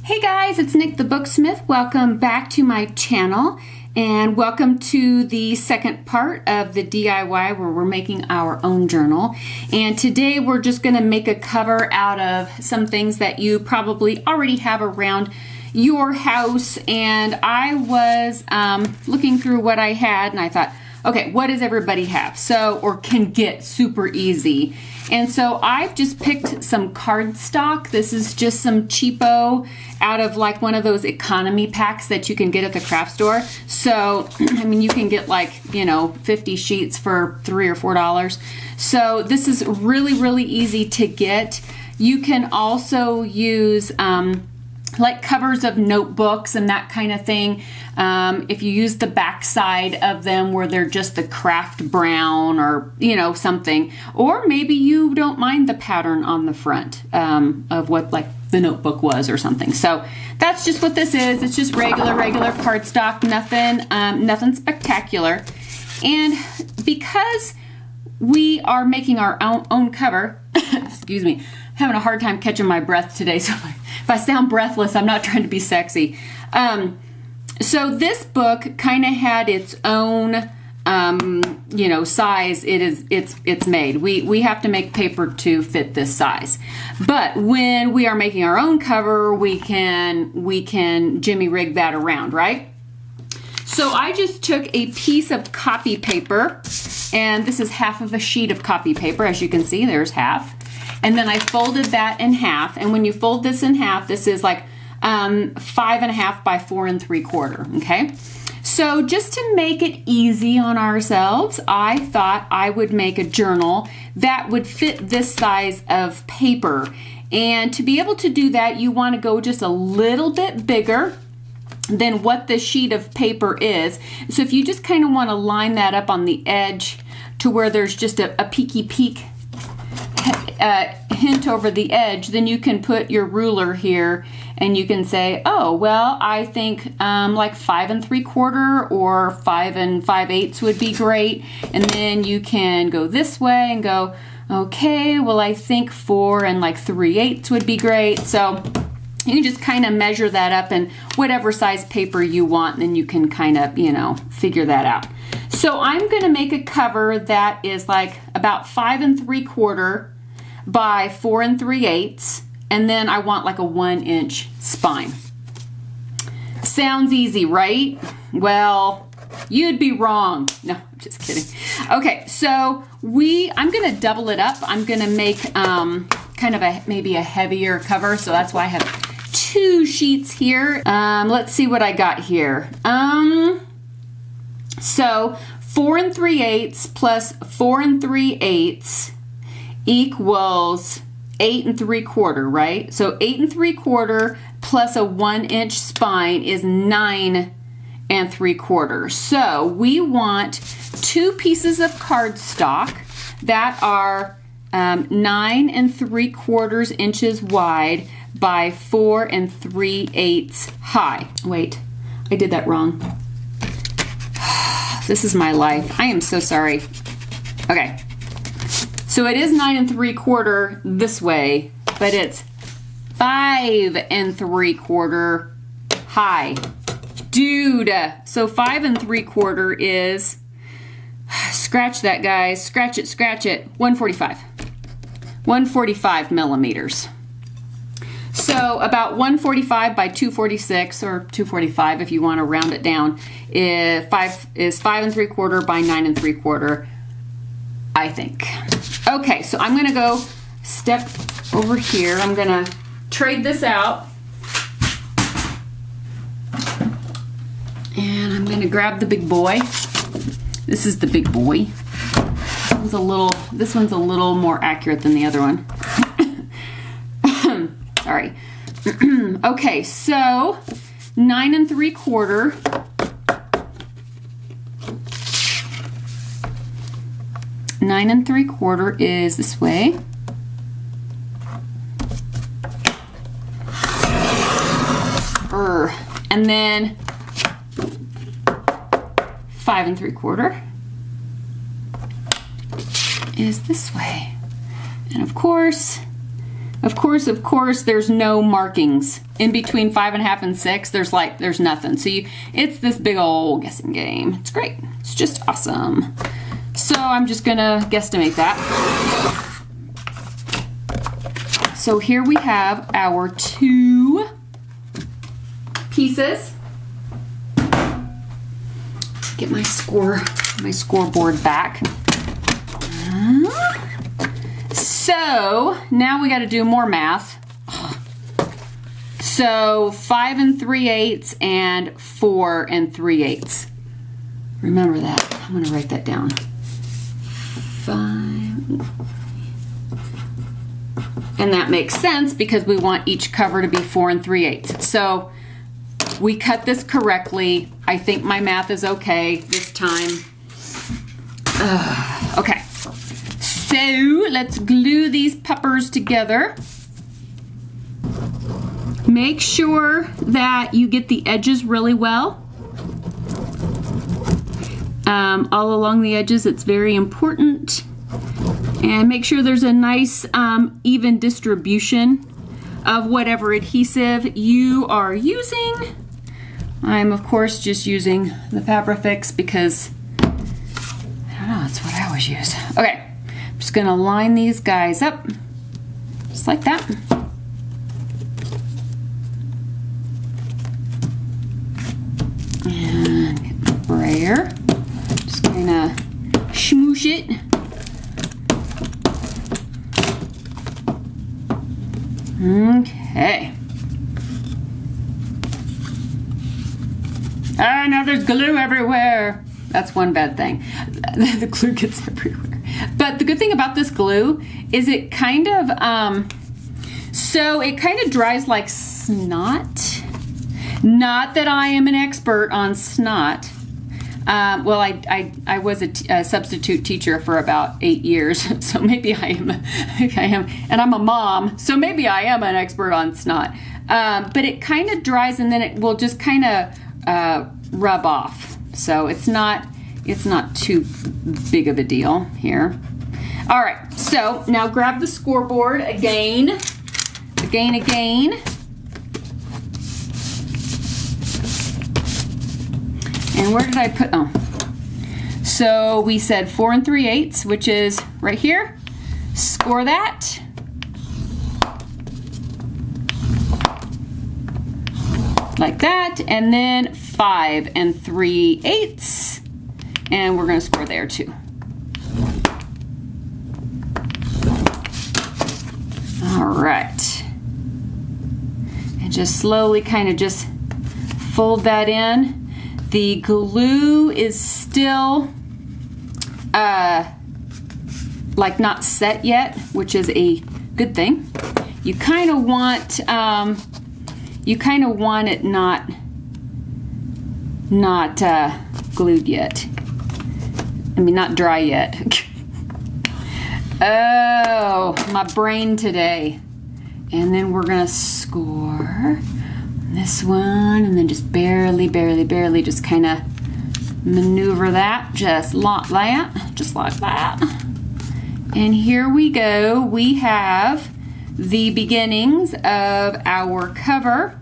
Hey guys, it's Nick the Booksmith. Welcome back to my channel and welcome to the second part of the DIY where we're making our own journal. And today we're just going to make a cover out of some things that you probably already have around your house. And I was looking through what I had and I thought, okay, what does everybody have? So, or can get super easy. And so I've just picked some cardstock. This is just some cheapo out of like one of those economy packs that you can get at the craft store. So, I mean, you can get like, 50 sheets for $3 or $4. So this is really, really easy to get. You can also use like covers of notebooks and that kind of thing. If you use the back side of them where they're just the craft brown or, something. Or maybe you don't mind the pattern on the front of what like the notebook was or something. So that's just what this is. It's just regular cardstock, nothing spectacular. And because we are making our own cover, excuse me, I'm having a hard time catching my breath today, so if I sound breathless, I'm not trying to be sexy. So this book kind of had its own, size. It's made. We have to make paper to fit this size. But when we are making our own cover, we can jimmy rig that around, right? So I just took a piece of copy paper, and this is half of a sheet of copy paper. As you can see, there's half. And then I folded that in half. And when you fold this in half, this is like 5.5 by 4 3/4, okay? So just to make it easy on ourselves, I thought I would make a journal that would fit this size of paper. And to be able to do that, you want to go just a little bit bigger than what the sheet of paper is. So if you just kind of want to line that up on the edge to where there's just a peeky peek hint over the edge, then you can put your ruler here and you can say, oh, well, I think like 5 3/4 or 5 5/8 would be great. And then you can go this way and go, okay, well, I think 4 3/8 would be great. So you can just kind of measure that up in whatever size paper you want, and then you can kind of, figure that out. So I'm going to make a cover that is like about 5 3/4 by 4 3/8, and then I want like a 1-inch spine. Sounds easy, right? Well, you'd be wrong. No, I'm just kidding. Okay, so I'm going to double it up. I'm going to make kind of maybe a heavier cover, so that's why I have 2 sheets here. Let's see what I got here. So 4 3/8 plus 4 3/8 equals 8 3/4, right? So 8 3/4 plus a 1-inch spine is 9 3/4. So we want 2 pieces of cardstock that are 9 3/4 inches wide by 4 3/8 high. Wait, I did that wrong. This is my life. I am so sorry. Okay. So it is 9 3/4 this way, but it's 5 3/4 high. Dude, so 5 3/4 is, scratch that guys, scratch it, 145. 145 millimeters. So about 145 by 246, or 245 if you want to round it down, is 5 3/4 by 9 3/4, I think. Okay, so I'm going to go step over here. I'm going to trade this out. And I'm going to grab the big boy. This is the big boy. This one's a little more accurate than the other one. Sorry. Okay, so 9 3/4. Nine 3/4 is this way. And then 5 3/4 is this way. And of course, Of course, there's no markings. In between 5.5 and 6, there's nothing. So it's this big old guessing game. It's great. It's just awesome. So I'm just gonna guesstimate that. So here we have our 2 pieces. Get my scoreboard back. So now we got to do more math. So 5 3/8 and 4 3/8. Remember that. I'm going to write that down. 5. And that makes sense because we want each cover to be 4 3/8. So we cut this correctly. I think my math is okay this time. Okay. So let's glue these puppers together. Make sure that you get the edges really well. All along the edges, it's very important. And make sure there's a nice even distribution of whatever adhesive you are using. I'm of course just using the Fabrifix because I don't know, that's what I always use. Okay. I'm just going to line these guys up, just like that. And get the brayer. Just going to smoosh it. Okay. Ah, now there's glue everywhere. That's one bad thing. The glue gets everywhere. But the good thing about this glue is it kind of, dries like snot. Not that I am an expert on snot. Well, I was a substitute teacher for about 8 years, so maybe I am, and I'm a mom, so maybe I am an expert on snot. But it kind of dries and then it will just kind of rub off. So it's not too big of a deal here. All right, so now grab the scoreboard again. And where did I put, oh. So we said 4 3/8, which is right here. Score that. Like that, and then 5 3/8, and we're going to score there too. All right, and just slowly kind of just fold that in. The glue is still like not set yet, which is a good thing. You kind of want it not glued yet. I mean, not dry yet. Oh, my brain today. And then we're gonna score this one, and then just barely just kind of maneuver that, just like that. And here we go. We have the beginnings of our cover.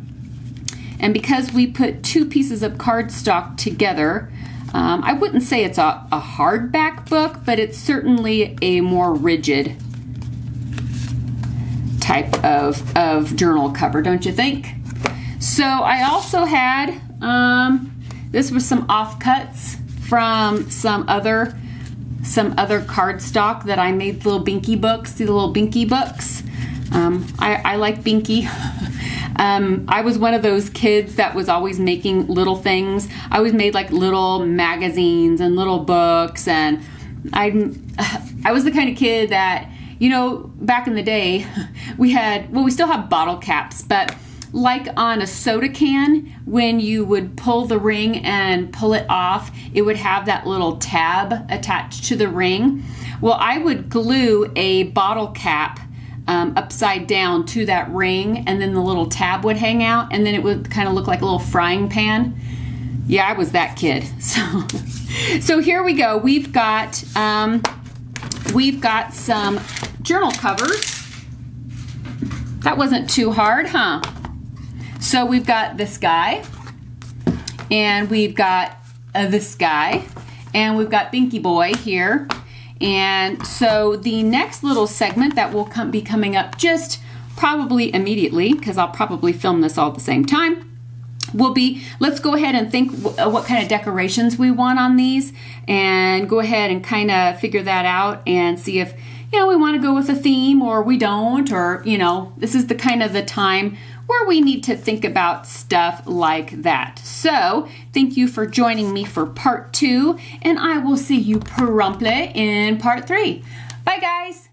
And because we put 2 pieces of cardstock together, I wouldn't say it's a hardback book, but it's certainly a more rigid type of journal cover, don't you think? So I also had, this was some offcuts from some other cardstock that I made little Binky books. See the little Binky books? I like Binky. I was one of those kids that was always making little things. I always made like little magazines and little books, and I was the kind of kid that, you know, back in the day, we still have bottle caps, but like on a soda can, when you would pull the ring and pull it off, it would have that little tab attached to the ring. Well, I would glue a bottle cap upside down to that ring, and then the little tab would hang out, and then it would kind of look like a little frying pan. Yeah, I was that kid. So here we go. We've got some journal covers. That wasn't too hard, huh? So we've got this guy, and we've got this guy, and we've got Binky Boy here. And so the next little segment that will be coming up just probably immediately, because I'll probably film this all at the same time, will be, let's go ahead and think what kind of decorations we want on these, and go ahead and kind of figure that out and see if, you know, we want to go with a theme or we don't, or, you know, this is the kind of the time where we need to think about stuff like that. So thank you for joining me for part 2, and I will see you promptly in part 3. Bye, guys.